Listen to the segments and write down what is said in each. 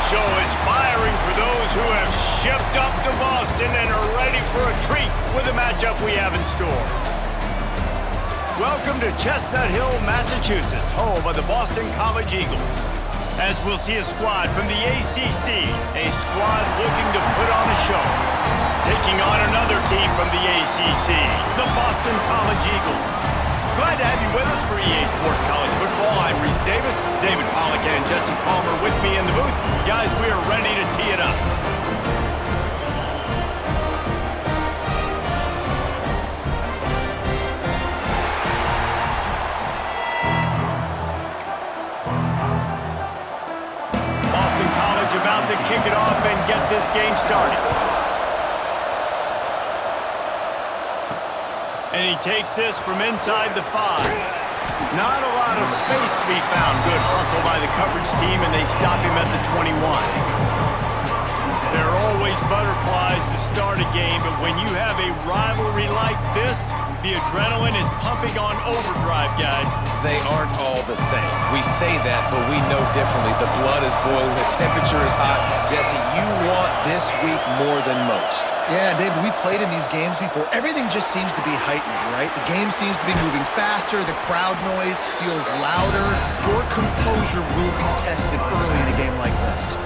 show is firing for those who have shipped up to Boston and are ready for a treat with the matchup we have in store. Welcome to Chestnut Hill, Massachusetts, home of the Boston College Eagles. As we'll see a squad from the ACC, a squad looking to put on a show. Taking on another team from the ACC, the Boston College Eagles. Glad to have you with us for EA Sports College Football. I'm Reese Davis, David Pollack and Jesse Palmer with me in the booth. Guys, we are ready to tee it up. Boston College about to kick it off and get this game started. And he takes this from inside the 5. Not a lot of space to be found. Good hustle by the coverage team, and they stop him at the 21. There are always butterflies to start a game, but when you have a rivalry like this, the adrenaline is pumping on overdrive, guys. They aren't all the same. We say that, but we know differently. The blood is boiling. The temperature is hot. Jesse, you want this week more than most. Yeah, David, we played in these games before. Everything just seems to be heightened, right? The game seems to be moving faster. The crowd noise feels louder. Your composure will be tested early in a game like this.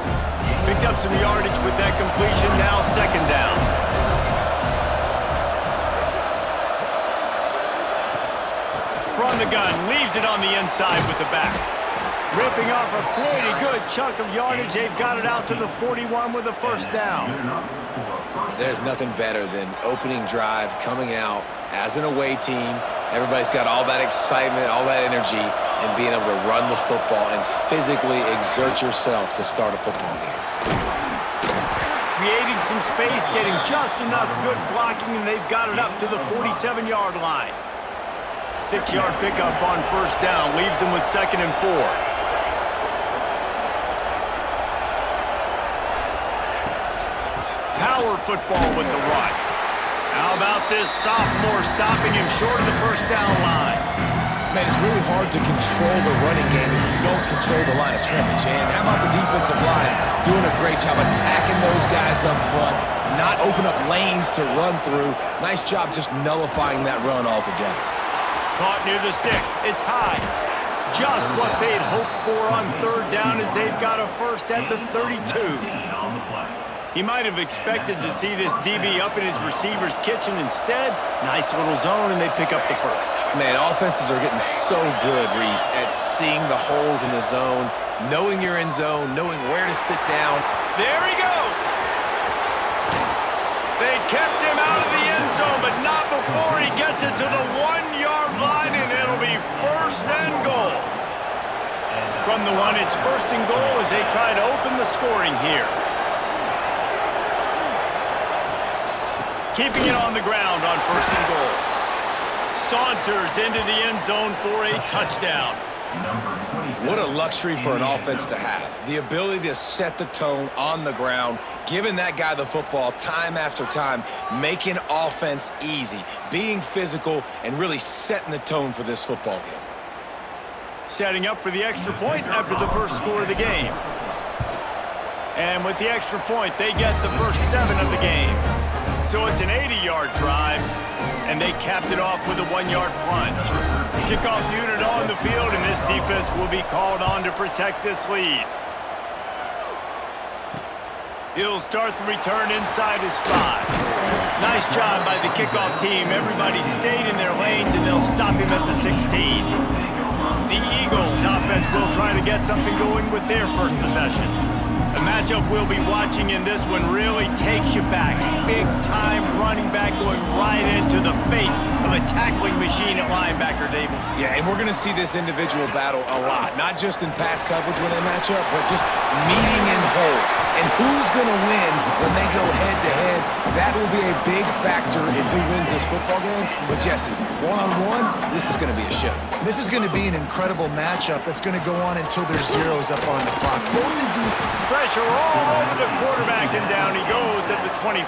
Picked up some yardage with that completion. Now second down. From the gun, leaves it on the inside with the back. Ripping off a pretty good chunk of yardage. They've got it out to the 41 with a first down. There's nothing better than opening drive, coming out as an away team. Everybody's got all that excitement, all that energy, and being able to run the football and physically exert yourself to start a football game. Creating some space, getting just enough good blocking, and they've got it up to the 47-yard line. 6-yard pickup on first down, leaves them with 2nd and 4. Power football with the run. How about this sophomore stopping him short of the first down line? Man, it's really hard to control the running game if you don't control the line of scrimmage. And how about the defensive line doing a great job attacking those guys up front, not open up lanes to run through. Nice job just nullifying that run altogether. Caught near the sticks. It's high. Just what they'd hoped for on third down as they've got a first at the 32. He might have expected to see this DB up in his receiver's kitchen. Instead, nice little zone, and they pick up the first. Man, offenses are getting so good, Reese, at seeing the holes in the zone, knowing you're in zone, knowing where to sit down. There he goes. They kept him out of the end zone, but not before he gets it to the 1-yard line, and it'll be first and goal. From the 1, it's first and goal as they try to open the scoring here. Keeping it on the ground on first and goal. Saunters into the end zone for a touchdown. What a luxury for an offense to have. The ability to set the tone on the ground, giving that guy the football time after time, making offense easy, being physical, and really setting the tone for this football game. Setting up for the extra point after the first score of the game. And with the extra point, they get the first 7 of the game. So it's an 80-yard drive, and they capped it off with a 1-yard plunge. Kickoff unit on the field, and this defense will be called on to protect this lead. He'll start the return inside his 5. Nice job by the kickoff team. Everybody stayed in their lanes, and they'll stop him at the 16. The Eagles offense will try to get something going with their first possession. A matchup we'll be watching in this one really takes you back. Big-time running back going right into the face of a tackling machine at linebacker, David. Yeah, and we're going to see this individual battle a lot, not just in pass coverage when they match up, but just meeting in holes. And who's going to win when they go head-to-head? That will be a big factor in who wins this football game. But, Jesse, one-on-one, this is going to be a show. This is going to be an incredible matchup that's going to go on until there's zeros up on the clock. Both of these... Pressure all over the quarterback, and down he goes at the 24.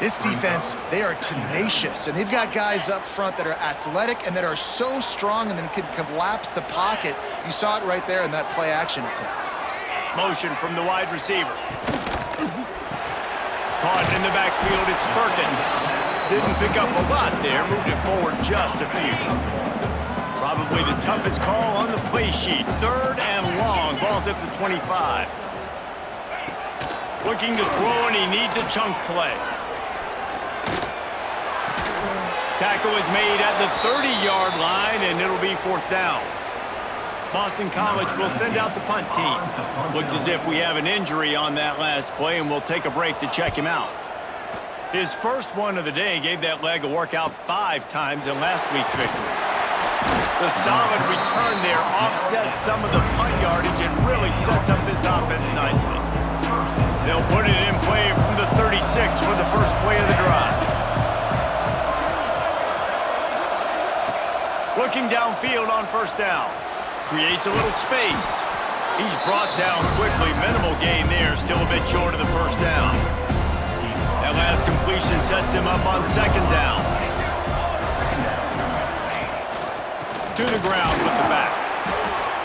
This defense, they are tenacious, and they've got guys up front that are athletic and that are so strong and then can collapse the pocket. You saw it right there in that play-action attempt. Motion from the wide receiver. Caught in the backfield, it's Perkins. Didn't pick up a lot there, moved it forward just a few. Probably the toughest call on the play sheet. 3rd and long, ball's at the 25. Looking to throw, and he needs a chunk play. Tackle is made at the 30-yard line, and it'll be 4th down. Boston College will send out the punt team. Looks as if we have an injury on that last play, and we'll take a break to check him out. His first one of the day gave that leg a workout 5 times in last week's victory. The solid return there offsets some of the punt yardage and really sets up this offense nicely. They'll put it in play from the 36 for the first play of the drive. Looking downfield on 1st down. Creates a little space. He's brought down quickly. Minimal gain there. Still a bit short of the 1st down. That last completion sets him up on 2nd down. To the ground with the back.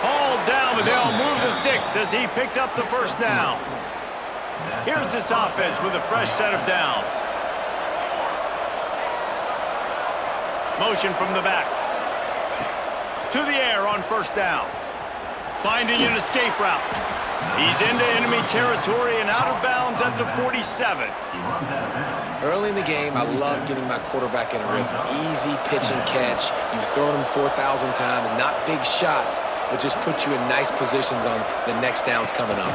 Hauled down, but they'll move the sticks as he picks up the 1st down. Here's this offense with a fresh set of downs. Motion from the back. To the air on 1st down. Finding an escape route. He's into enemy territory and out of bounds at the 47. Early in the game, I love getting my quarterback in a rhythm. Easy pitch and catch. You've thrown him 4,000 times. Not big shots, but just put you in nice positions on the next downs coming up.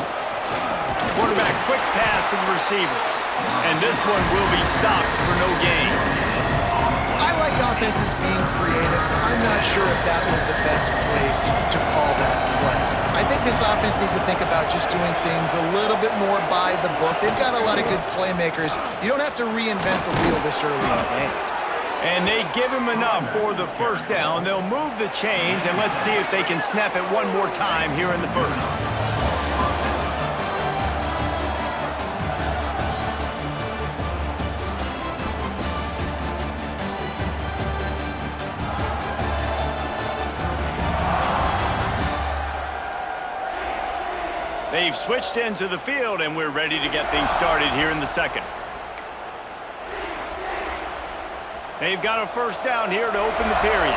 Quarterback quick pass to the receiver. And this one will be stopped for no gain. I like offenses being creative. I'm not sure if that was the best place to call that play. I think this offense needs to think about just doing things a little bit more by the book. They've got a lot of good playmakers. You don't have to reinvent the wheel this early in the game. And they give him enough for the 1st down. They'll move the chains, and let's see if they can snap it one more time here in the 1st. They've switched into the field, and we're ready to get things started here in the 2nd. They've got a 1st down here to open the period.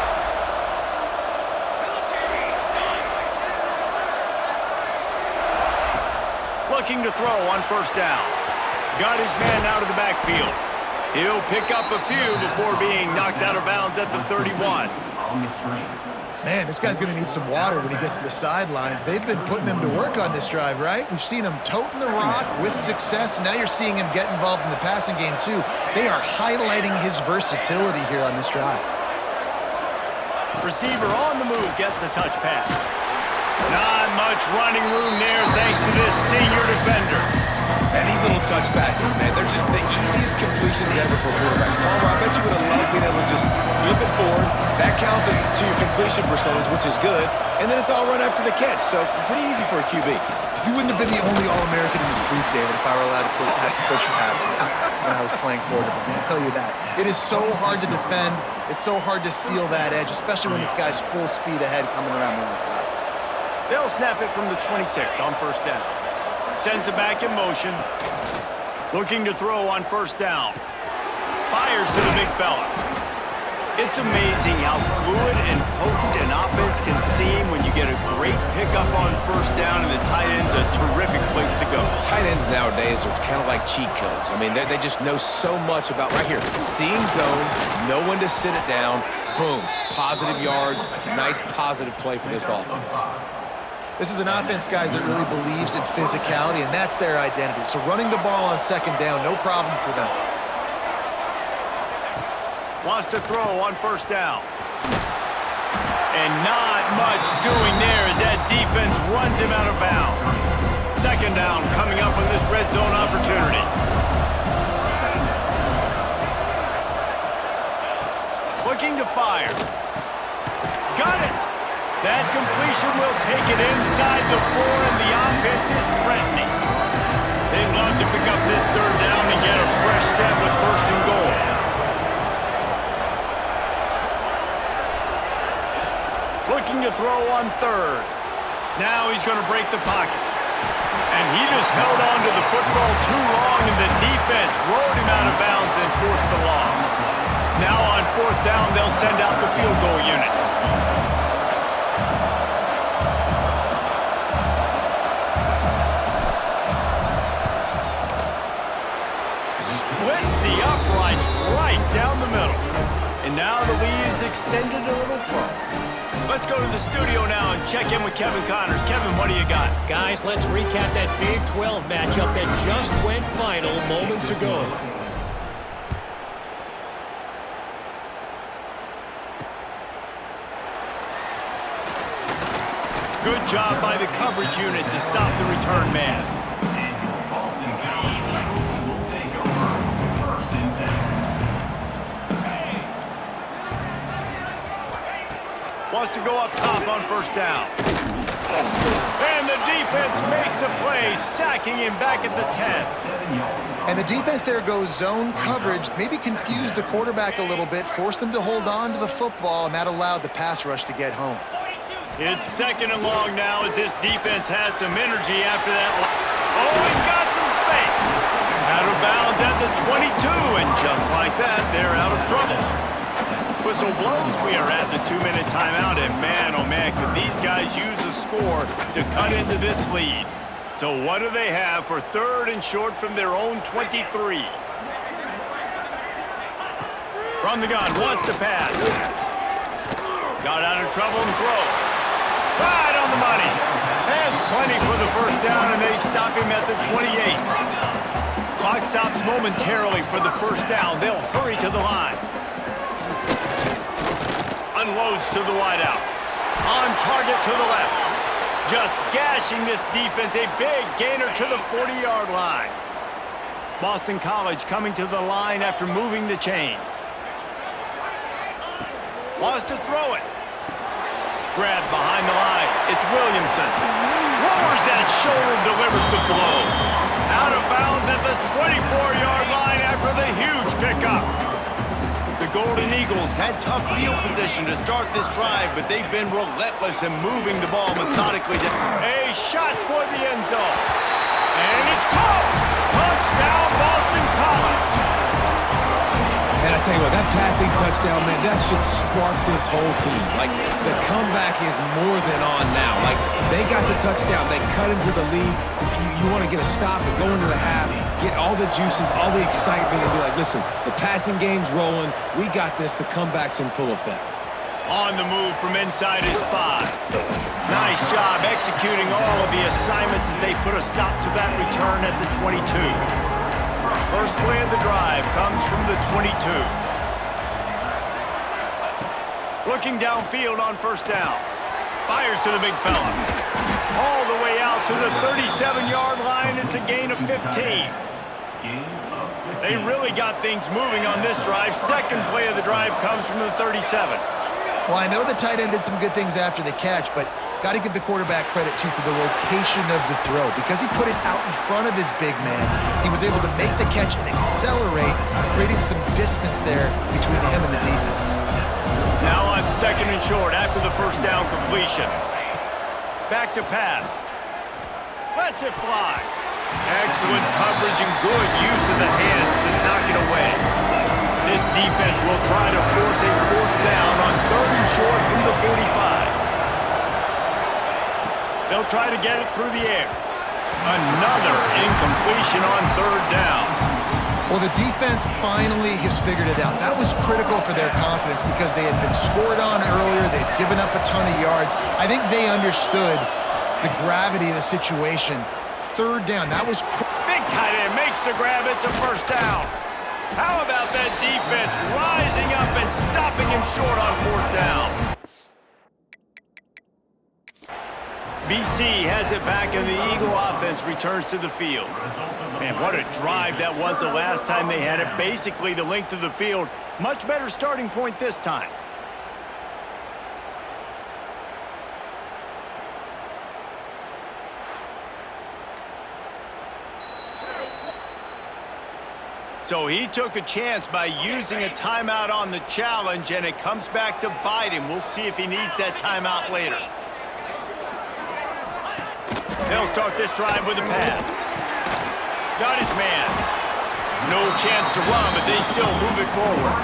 Looking to throw on 1st down. Got his man out of the backfield. He'll pick up a few before being knocked out of bounds at the 31. Man, this guy's going to need some water when he gets to the sidelines. They've been putting him to work on this drive, right? We've seen him toting the rock with success. Now you're seeing him get involved in the passing game, too. They are highlighting his versatility here on this drive. Receiver on the move gets the touch pass. Not much running room there thanks to this senior defender. And these little touch passes, man, they're just the easiest completions ever for quarterbacks. Palmer, I bet you would have loved being able to just flip it forward. That counts as to your completion percentage, which is good. And then it's all right after the catch, so pretty easy for a QB. You wouldn't have been the only All-American in this booth, David, if I were allowed to have push passes when I was playing quarterback. I'll tell you that. It is so hard to defend. It's so hard to seal that edge, especially when this guy's full speed ahead coming around the outside. They'll snap it from the 26 on 1st down. Sends it back in motion. Looking to throw on 1st down. Fires to the big fella. It's amazing how fluid and potent an offense can seem when you get a great pickup on 1st down, and the tight end's a terrific place to go. Tight ends nowadays are kind of like cheat codes. I mean, they just know so much about, right here, seeing zone, know when to sit it down, boom, positive yards, nice positive play for this offense. This is an offense, guys, that really believes in physicality, and that's their identity. So running the ball on 2nd down, no problem for them. Wants to throw on 1st down. And not much doing there as that defense runs him out of bounds. 2nd down coming up on this red zone opportunity. Looking to fire. Got it! That completion will take it inside the 4, and the offense is threatening. They'd love to pick up this 3rd down and get a fresh set with 1st to throw on third. Now he's going to break the pocket. And he just held on to the football too long, and the defense rode him out of bounds and forced the loss. Now on fourth down, they'll send out the field goal unit. Splits the uprights right down the middle. And now the lead is extended a little further. Let's go to the studio now and check in with Kevin Connors. Kevin, what do you got? Guys, let's recap that Big 12 matchup that just went final moments ago. Good job by the coverage unit to stop the return man. Wants to go up top on first down. And the defense makes a play, sacking him back at the 10. And the defense there goes zone coverage, maybe confused the quarterback a little bit, forced him to hold on to the football, and that allowed the pass rush to get home. It's second and long now as this defense has some energy after that. Oh, he's got some space. Out of bounds at the 22, and just like that, they're out of trouble. Whistle blows, we are at the 2-minute timeout, and man, oh man, could these guys use a score to cut into this lead. So what do they have for third and short from their own 23? From the gun, wants to pass. Got out of trouble and throws. Right on the money. Has plenty for the first down, and they stop him at the 28. Clock stops momentarily for the first down. They'll hurry to the line. Unloads to the wideout. On target to the left. Just gashing this defense. A big gainer to the 40-yard line. Boston College coming to the line after moving the chains. Wants to throw it. Grabbed behind the line. It's Williamson. Lowers that shoulder, delivers the blow. Out of bounds at the 24-yard line after the huge pickup. The Golden Eagles had tough field position to start this drive, but they've been relentless in moving the ball methodically. A shot toward the end zone. And it's caught! Touchdown, Boston College! And I tell you what, that passing touchdown, man, that should spark this whole team. Like, the comeback is more than on now. Like, they got the touchdown. They cut into the lead. You want to get a stop and go into the half, get all the juices, all the excitement, and be like, listen, the passing game's rolling. We got this. The comeback's in full effect. On the move from inside his 5. Nice job executing all of the assignments as they put a stop to that return at the 22. First play of the drive comes from the 22. Looking downfield on first down. Fires to the big fella. All the way out to the 37-yard line. It's a gain of 15. They really got things moving on this drive. Second play of the drive comes from the 37. Well, I know the tight end did some good things after the catch, but got to give the quarterback credit, too, for the location of the throw. Because he put it out in front of his big man, he was able to make the catch and accelerate, creating some distance there between him and the defense. Now on second and short after the first down completion. Back to pass. Lets it fly. Excellent coverage and good use of the hands to knock it away. This defense will try to force a fourth down on third and short from the 45. They'll try to get it through the air. Another incompletion on third down. Well, the defense finally has figured it out. That was critical for their confidence because they had been scored on earlier. They'd given up a ton of yards. I think they understood the gravity of the situation. Third down, that was... Big tight end makes the grab. It's a first down. How about that defense rising up and stopping him short on fourth down? BC has it back, and the Eagle offense returns to the field. Man, what a drive that was the last time they had it. Basically the length of the field. Much better starting point this time. So he took a chance by using a timeout on the challenge, and it comes back to bite him. We'll see if he needs that timeout later. They'll start this drive with a pass. Got his man. No chance to run, but they still move it forward.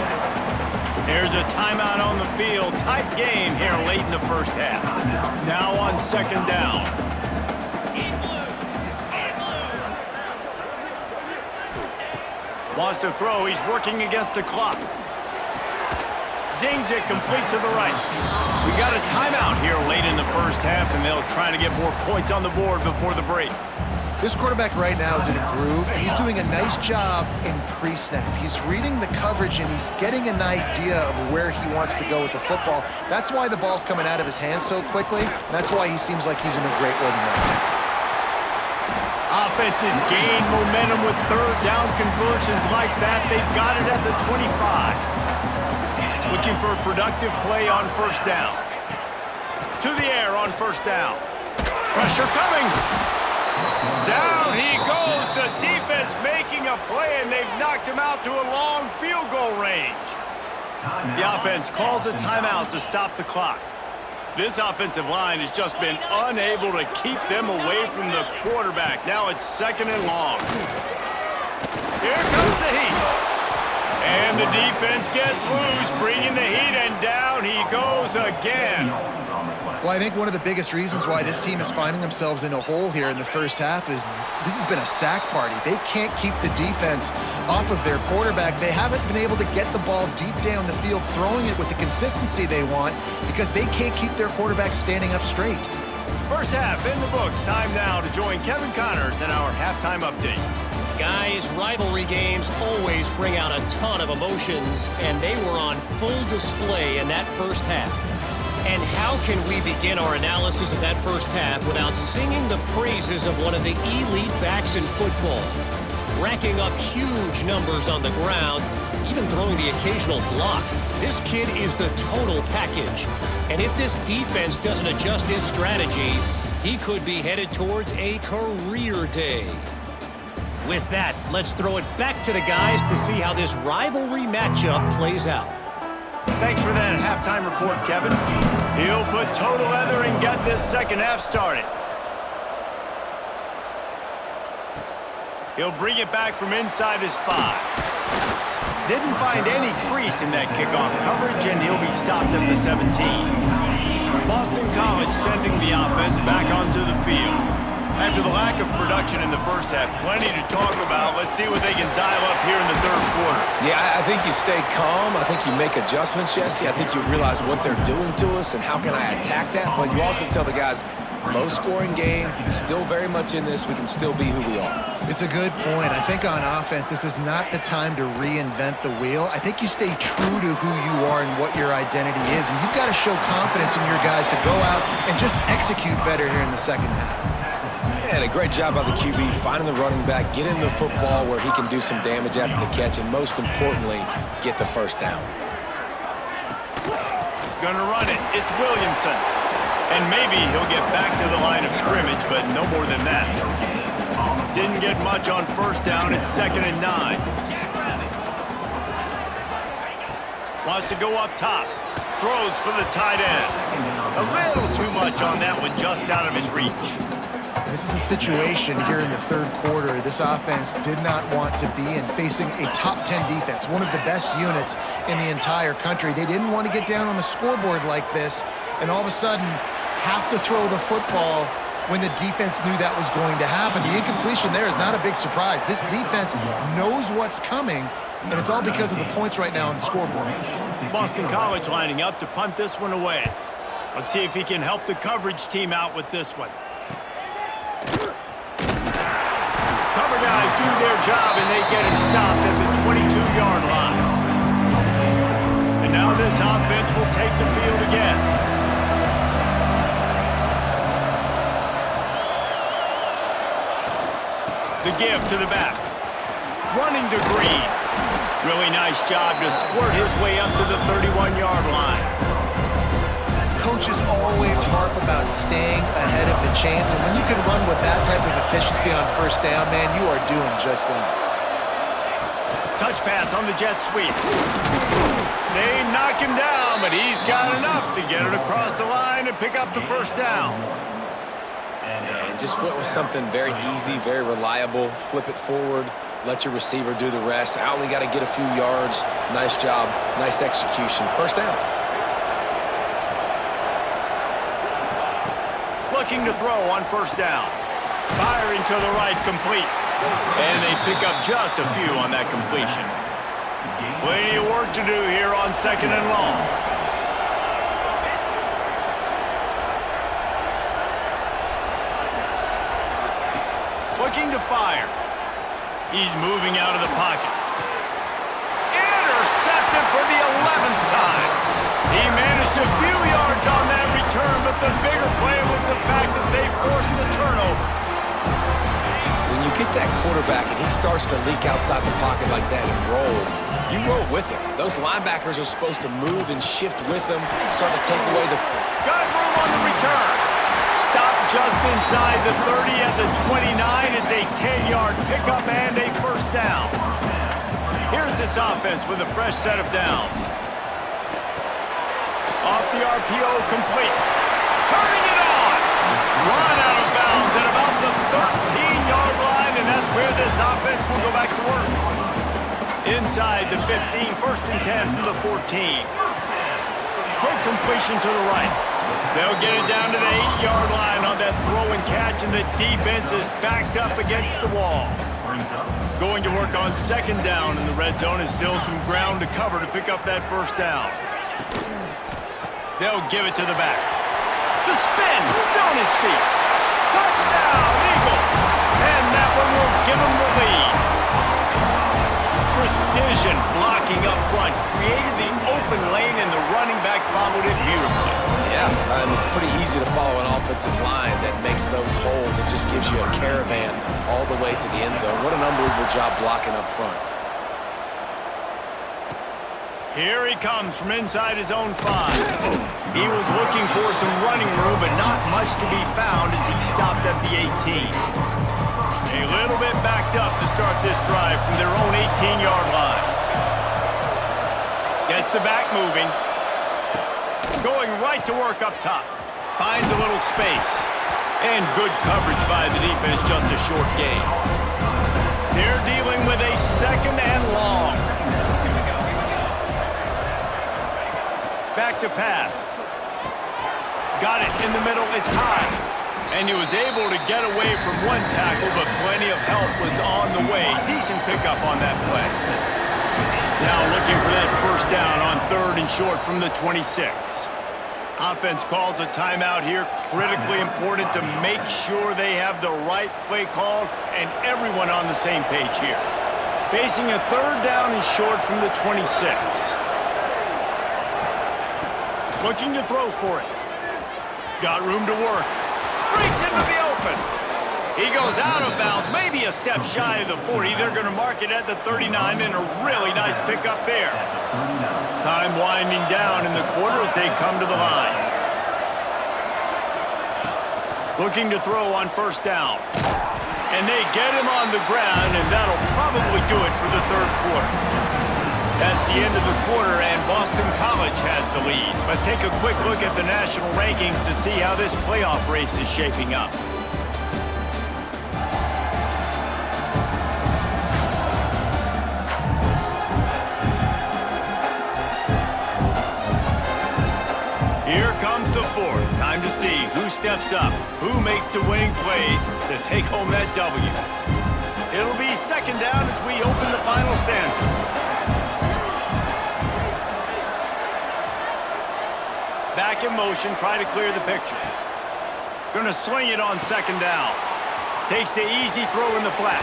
There's a timeout on the field. Tight game here late in the first half. Now on second down. Wants to throw. He's working against the clock. Zings it complete to the right. We got a timeout here late in the first half, and they'll try to get more points on the board before the break. This quarterback right now is in a groove, and he's doing a nice job in pre-snap. He's reading the coverage, and he's getting an idea of where he wants to go with the football. That's why the ball's coming out of his hands so quickly, and that's why he seems like he's in a great rhythm right now. Offenses gain momentum with third down conversions like that. They've got it at the 25. Looking for a productive play on first down. To the air on first down. Pressure coming. Down he goes. The defense making a play, and they've knocked him out to a long field goal range. The offense calls a timeout to stop the clock. This offensive line has just been unable to keep them away from the quarterback. Now it's second and long. Here comes the heat. And the defense gets loose, bringing the heat, and down he goes again. Well, I think one of the biggest reasons why this team is finding themselves in a hole here in the first half is this has been a sack party. They can't keep the defense off of their quarterback. They haven't been able to get the ball deep down the field, throwing it with the consistency they want because they can't keep their quarterback standing up straight. First half in the books. Time now to join Kevin Connors in our halftime update. Guys, rivalry games always bring out a ton of emotions, and they were on full display in that first half. And how can we begin our analysis of that first half without singing the praises of one of the elite backs in football? Racking up huge numbers on the ground, even throwing the occasional block. This kid is the total package. And if this defense doesn't adjust its strategy, he could be headed towards a career day. With that, let's throw it back to the guys to see how this rivalry matchup plays out. Thanks for that halftime report, Kevin. He'll put total leather and get this second half started. He'll bring it back from inside his 5. Didn't find any crease in that kickoff coverage, and he'll be stopped at the 17. Boston College sending the offense back onto the field. After the lack of production in the first half, plenty to talk about. Let's see what they can dial up here in the third quarter. Yeah, I think you stay calm. I think you make adjustments, Jesse. I think you realize what they're doing to us and how can I attack that. But you also tell the guys, low-scoring game, still very much in this. We can still be who we are. It's a good point. I think on offense, this is not the time to reinvent the wheel. I think you stay true to who you are and what your identity is. And you've got to show confidence in your guys to go out and just execute better here in the second half. And a great job by the QB, finding the running back, getting the football where he can do some damage after the catch, and most importantly, get the first down. Gonna run it. It's Williamson. And maybe he'll get back to the line of scrimmage, but no more than that. Didn't get much on first down. It's 2nd and 9. Wants to go up top. Throws for the tight end. A little too much on that one, just out of his reach. This is a situation here in the third quarter this offense did not want to be in, facing a top 10 defense, one of the best units in the entire country. They didn't want to get down on the scoreboard like this and all of a sudden have to throw the football when the defense knew that was going to happen. The incompletion there is not a big surprise. This defense knows what's coming, and it's all because of the points right now on the scoreboard. Boston College lining up to punt this one away. Let's see if he can help the coverage team out with this one. Cover guys do their job, and they get him stopped at the 22-yard line. And now this offense will take the field again. The give to the back. Running to Green. Really nice job to squirt his way up to the 31-yard line. Coaches always harp about staying ahead of the chains, and when you can run with that type of efficiency on first down, man, you are doing just that. Touch pass on the jet sweep. They knock him down, but he's got enough to get it across the line and pick up the first down. And just went with something very easy, very reliable. Flip it forward, let your receiver do the rest. I only got to get a few yards. Nice job, nice execution. First down. Looking to throw on first down. Firing to the right, complete. And they pick up just a few on that completion. Plenty of work to do here on second and long. Looking to fire. He's moving out of the pocket. Intercepted for the 11th time. He managed a few yards on that return, but the bigger play was the fact that they forced the turnover. When you get that quarterback and he starts to leak outside the pocket like that and roll, you roll with him. Those linebackers are supposed to move and shift with them, start to take away the... Got room on the return. Stop just inside the 30 at the 29. It's a 10-yard pickup and a first down. Here's this offense with a fresh set of downs. Off the RPO, complete. Turning it on. Run out of bounds at about the 13-yard line, and that's where this offense will go back to work. Inside the 15, first and 10 from the 14. Quick completion to the right. They'll get it down to the 8-yard line on that throw and catch, and the defense is backed up against the wall. Going to work on second down in the red zone is still some ground to cover to pick up that first down. They'll give it to the back. The spin, still on his feet. Touchdown, Eagles! And that one will give them the lead. Precision blocking up front created the open lane, and the running back followed it beautifully. Yeah, and it's pretty easy to follow an offensive line that makes those holes. It just gives you a caravan all the way to the end zone. What an unbelievable job blocking up front. Here he comes from inside his own 5. He was looking for some running room, but not much to be found as he stopped at the 18. A little bit backed up to start this drive from their own 18-yard line. Gets the back moving. Going right to work up top. Finds a little space. And good coverage by the defense, just a short gain. They're dealing with a second and long. Back to pass. Got it in the middle, it's high. And he was able to get away from one tackle, but plenty of help was on the way. Decent pickup on that play. Now looking for that first down on third and short from the 26. Offense calls a timeout here. Critically important to make sure they have the right play called and everyone on the same page here. Facing a third down and short from the 26. Looking to throw for it. Got room to work. Breaks into the open. He goes out of bounds, maybe a step shy of the 40. They're going to mark it at the 39, and a really nice pickup there. Time winding down in the quarter as they come to the line. Looking to throw on first down. And they get him on the ground, and that'll probably do it for the third quarter. That's the end of the quarter, and Boston College has the lead. Let's take a quick look at the national rankings to see how this playoff race is shaping up. Here comes the fourth. Time to see who steps up, who makes the winning plays to take home that W. It'll be second down as we open the final stanza. Back in motion, try to clear the picture. Gonna swing it on second down. Takes the easy throw in the flat.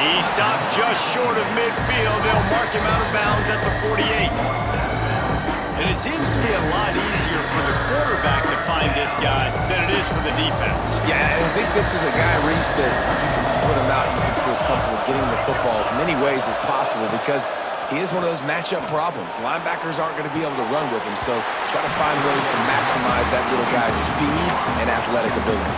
He stopped just short of midfield. They'll mark him out of bounds at the 48. And it seems to be a lot easier for the quarterback to find this guy than it is for the defense. Yeah, I think this is a guy, Reese, that you can split him out and you can feel comfortable getting the football as many ways as possible because he is one of those matchup problems. Linebackers aren't going to be able to run with him, so try to find ways to maximize that little guy's speed and athletic ability.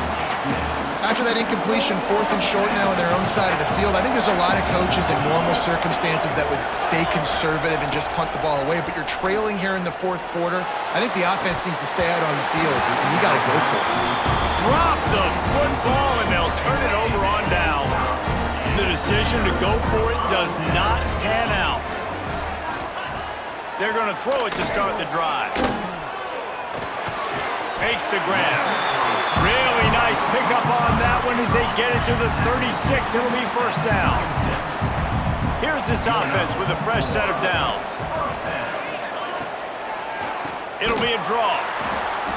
After that incompletion, 4th and short now on their own side of the field, I think there's a lot of coaches in normal circumstances that would stay conservative and just punt the ball away, but you're trailing here in the 4th quarter. I think the offense needs to stay out on the field, and you got to go for it. Drop the football, and they'll turn it over on downs. The decision to go for it does not pan out. They're going to throw it to start the drive. Makes the grab. Really nice pickup on that one as they get it to the 36. It'll be first down. Here's this offense with a fresh set of downs. It'll be a draw.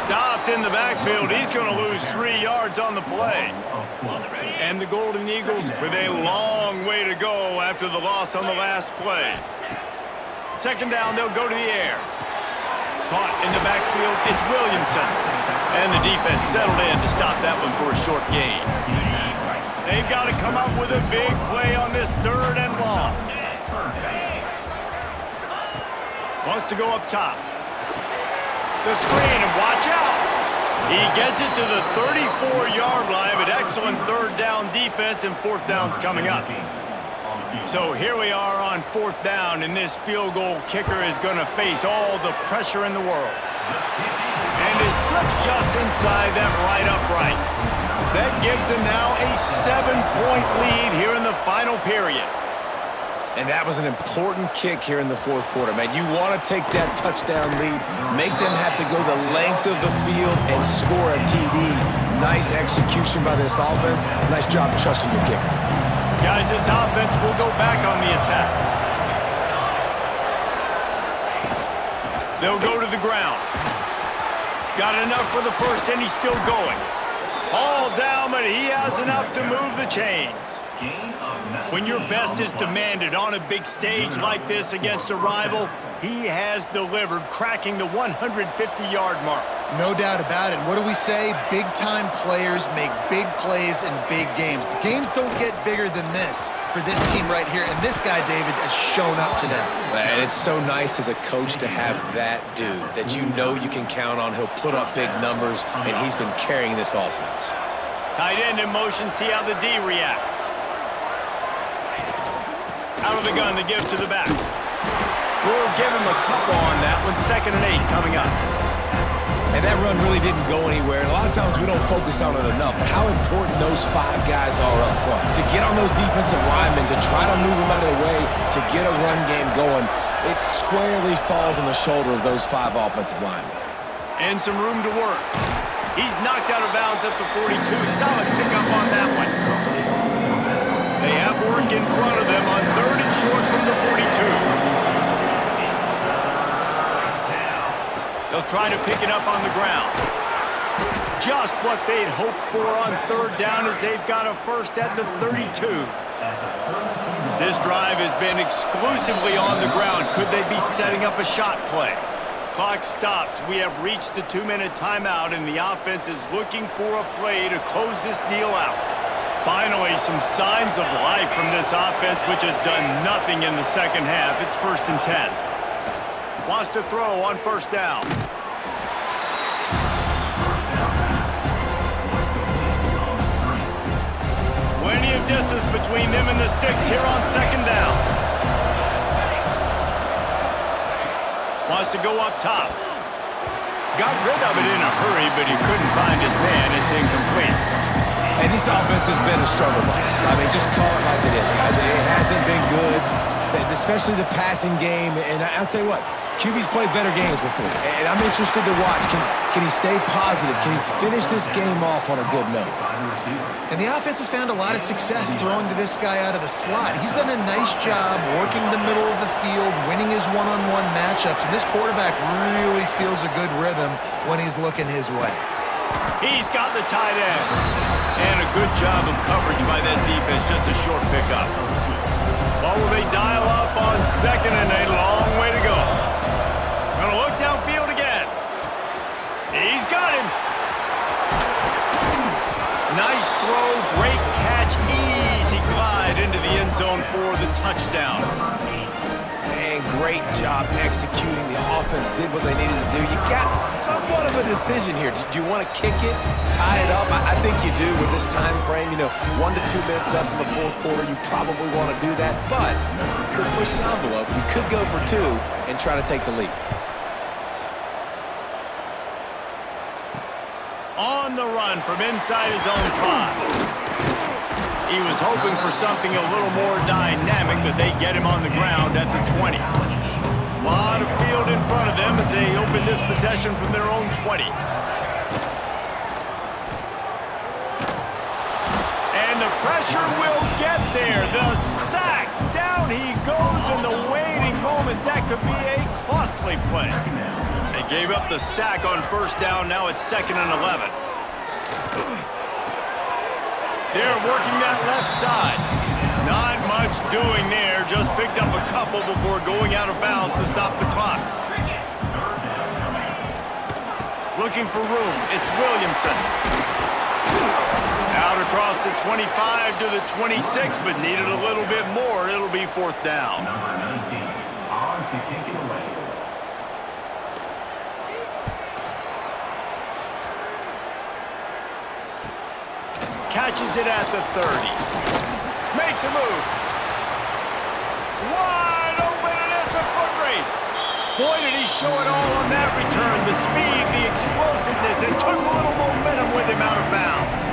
Stopped in the backfield. He's going to lose 3 yards on the play. And the Golden Eagles with a long way to go after the loss on the last play. Second down, they'll go to the air. Caught in the backfield, it's Williamson. And the defense settled in to stop that one for a short gain. They've got to come up with a big play on this 3rd and long. Wants to go up top. The screen, and watch out. He gets it to the 34-yard line, but excellent 3rd down defense, and 4th down's coming up. So here we are on 4th down, and this field goal kicker is going to face all the pressure in the world. And it slips just inside that right upright. That gives them now a 7-point lead here in the final period. And that was an important kick here in the 4th quarter, man. You want to take that touchdown lead, make them have to go the length of the field and score a TD. Nice execution by this offense. Nice job trusting your kicker. Guys, this offense will go back on the attack. They'll go to the ground. Got enough for the first, and he's still going. All down, but he has enough to move the chains. When your best is demanded on a big stage like this against a rival, he has delivered, cracking the 150-yard mark. No doubt about it. What do we say? Big-time players make big plays in big games. The games don't get bigger than this for this team right here, and this guy, David, has shown up today. Man, it's so nice as a coach to have that dude that you know you can count on. He'll put up big numbers, and he's been carrying this offense. Tight end in motion, see how the D reacts. Out of the gun to give to the back. We'll give him a couple on that one. 2nd and 8 coming up. And that run really didn't go anywhere. And a lot of times we don't focus on it enough. How important those 5 guys are up front. To get on those defensive linemen, to try to move them out of the way, to get a run game going, it squarely falls on the shoulder of those 5 offensive linemen. And some room to work. He's knocked out of bounds at the 42. Solid pickup on that one. They have work in front of them on 3rd and short from the 42. They'll try to pick it up on the ground. Just what they'd hoped for on 3rd down as they've got a first at the 32. This drive has been exclusively on the ground. Could they be setting up a shot play? Clock stops. We have reached the 2-minute timeout, and the offense is looking for a play to close this deal out. Finally, some signs of life from this offense, which has done nothing in the second half. It's 1st and 10. Wants to throw on 1st down. Plenty of distance between them and the sticks here on 2nd down. Wants to go up top. Got rid of it in a hurry, but he couldn't find his man. It's incomplete. And this offense has been a struggle bus. I mean, just call it like it is, guys. It hasn't been good, especially the passing game. And I'll tell you what, QB's played better games before. And I'm interested to watch. Can he stay positive? Can he finish this game off on a good note? And the offense has found a lot of success throwing to this guy out of the slot. He's done a nice job working the middle of the field, winning his one-on-one matchups. And this quarterback really feels a good rhythm when he's looking his way. He's got the tight end. And a good job of coverage by that defense. Just a short pickup. Well, will they dial up on 2nd and a long way to go? Gonna look downfield again. He's got him. Nice throw, great catch, easy glide into the end zone for the touchdown. Man, playing great job executing. The offense did what they needed to do. You got somewhat of a decision here. Do you want to kick it, tie it up? I think you do with this time frame. 1 to 2 minutes left in the fourth quarter. You probably want to do that, but you could push the envelope. You could go for 2 and try to take the lead. On the run from inside his own 5. He was hoping for something a little more dynamic, but they get him on the ground at the 20. A lot of field in front of them as they open this possession from their own 20. And the pressure will get there. The sack. Down he goes in the waiting moments. That could be a costly play. They gave up the sack on first down. Now it's 2nd and 11. They're working that left side. Not much doing there. Just picked up a couple before going out of bounds to stop the clock. Looking for room. It's Williamson. Out across the 25 to the 26, but needed a little bit more. It'll be 4th down. Number 19, on to kick it away. Catches it at the 30. Makes a move. Wide open, and it's a foot race. Boy, did he show it all on that return. The speed, the explosiveness. It took a little momentum with him out of bounds.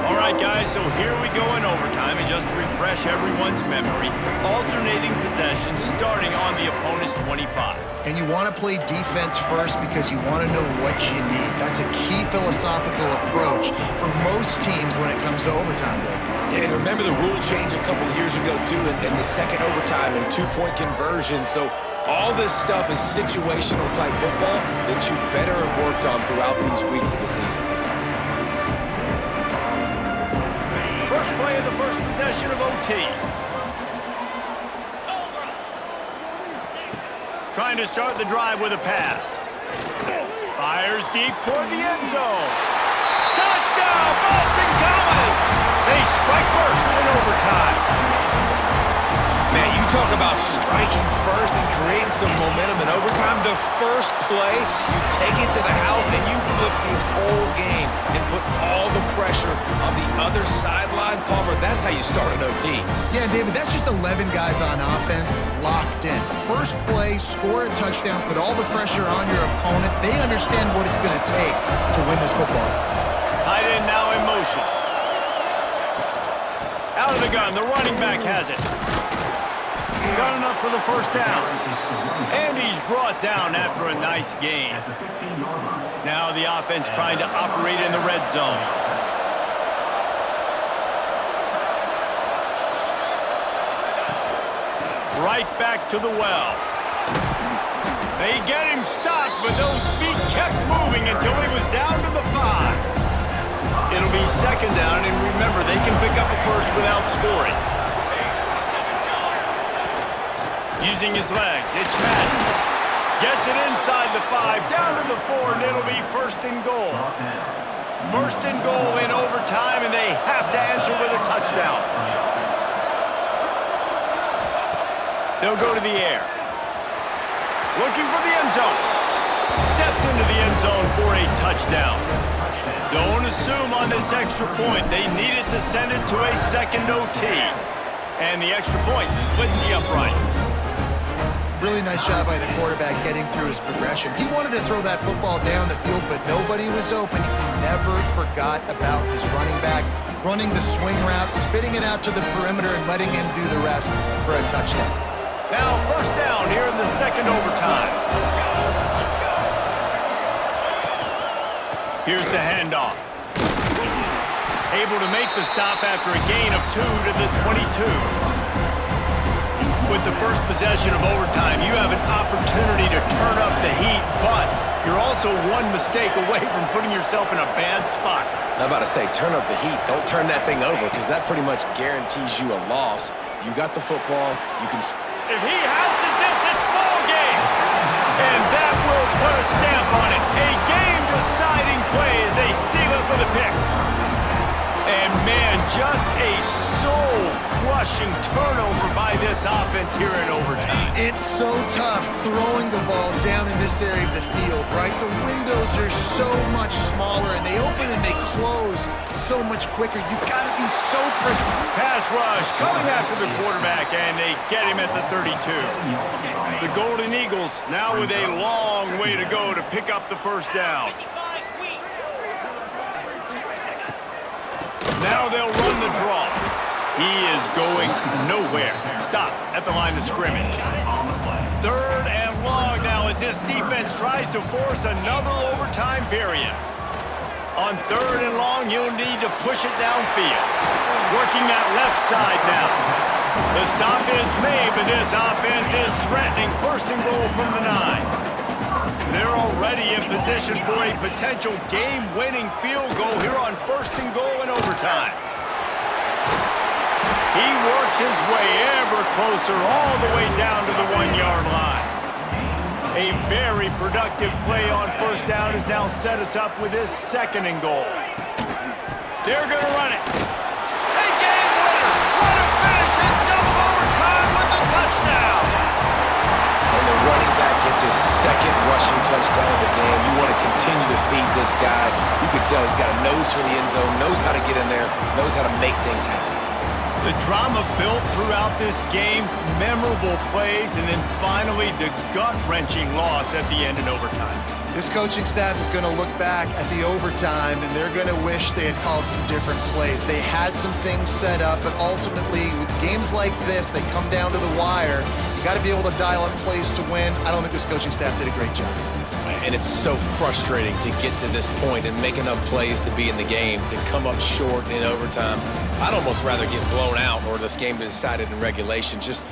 All right, guys, so here we go in overtime, and just to refresh everyone's memory, alternating possession starting on the opponent's 25. And you want to play defense first because you want to know what you need. That's a key philosophical approach for most teams when it comes to overtime, though. Yeah, and remember the rule change a couple years ago, too, in the second overtime and 2-point conversion. So all this stuff is situational type football that you better have worked on throughout these weeks of the season. First play of the first possession of OT. Trying to start the drive with a pass. Fires deep toward the end zone. Touchdown, Boston College! They strike first in overtime. Man, you talk about striking first and creating some momentum in overtime. The first play, you take it to the house and you flip the whole game and put all the pressure on the other sideline. Palmer, that's how you start an OT. Yeah, David, that's just 11 guys on offense locked in. First play, score a touchdown, put all the pressure on your opponent. They understand what it's going to take to win this football. Tight end now in motion. Out of the gun, the running back has it. Got enough for the first down. And he's brought down after a nice gain. Now the offense trying to operate in the red zone. Right back to the well. They get him stopped, but those feet kept moving until he was down to the 5. It'll be 2nd down, and remember, they can pick up a first without scoring. Using his legs, it's Madden. Gets it inside the 5, down to the 4, and it'll be 1st and goal. 1st and goal in overtime, and they have to answer with a touchdown. They'll go to the air. Looking for the end zone. Steps into the end zone for a touchdown. Don't assume on this extra point. They needed to send it to a 2nd OT. And the extra point splits the uprights. Really nice job by the quarterback getting through his progression. He wanted to throw that football down the field, but nobody was open. He never forgot about his running back, running the swing route, spitting it out to the perimeter, and letting him do the rest for a touchdown. Now 1st down here in the 2nd overtime. Here's the handoff. Able to make the stop after a gain of 2 to the 22. With the first possession of overtime, you have an opportunity to turn up the heat, but you're also one mistake away from putting yourself in a bad spot. I'm about to say, turn up the heat. Don't turn that thing over, because that pretty much guarantees you a loss. You got the football. You can... If he houses this, it's ball game. And that will put a stamp on it. A game decided. man, just a soul-crushing turnover by this offense here in overtime. It's so tough throwing the ball down in this area of the field, right? The windows are so much smaller, and they open and they close so much quicker. You've got to be so precise. Pass rush coming after the quarterback, and they get him at the 32. The Golden Eagles now with a long way to go to pick up the first down. Now they'll run the draw. He is going nowhere. Stop at the line of scrimmage. 3rd and long now as this defense tries to force another overtime period. On 3rd and long, you'll need to push it downfield. Working that left side now. The stop is made, but this offense is threatening 1st and goal from the 9. They're already in position for a potential game-winning field goal here on 1st and goal in overtime. He works his way ever closer all the way down to the 1-yard line. A very productive play on 1st down has now set us up with this 2nd and goal. They're going to run it. A game winner. What a finish in double overtime with the touchdown. And the running back gets his 2nd rushing touchdown of the game. You want to continue to feed this guy. You can tell he's got a nose for the end zone, knows how to get in there, knows how to make things happen. The drama built throughout this game, memorable plays, and then finally the gut-wrenching loss at the end in overtime. This coaching staff is going to look back at the overtime, and they're going to wish they had called some different plays. They had some things set up, but ultimately, with games like this, they come down to the wire. You got to be able to dial up plays to win. I don't think this coaching staff did a great job. And it's so frustrating to get to this point and make enough plays to be in the game, to come up short in overtime. I'd almost rather get blown out or this game be decided in regulation. Just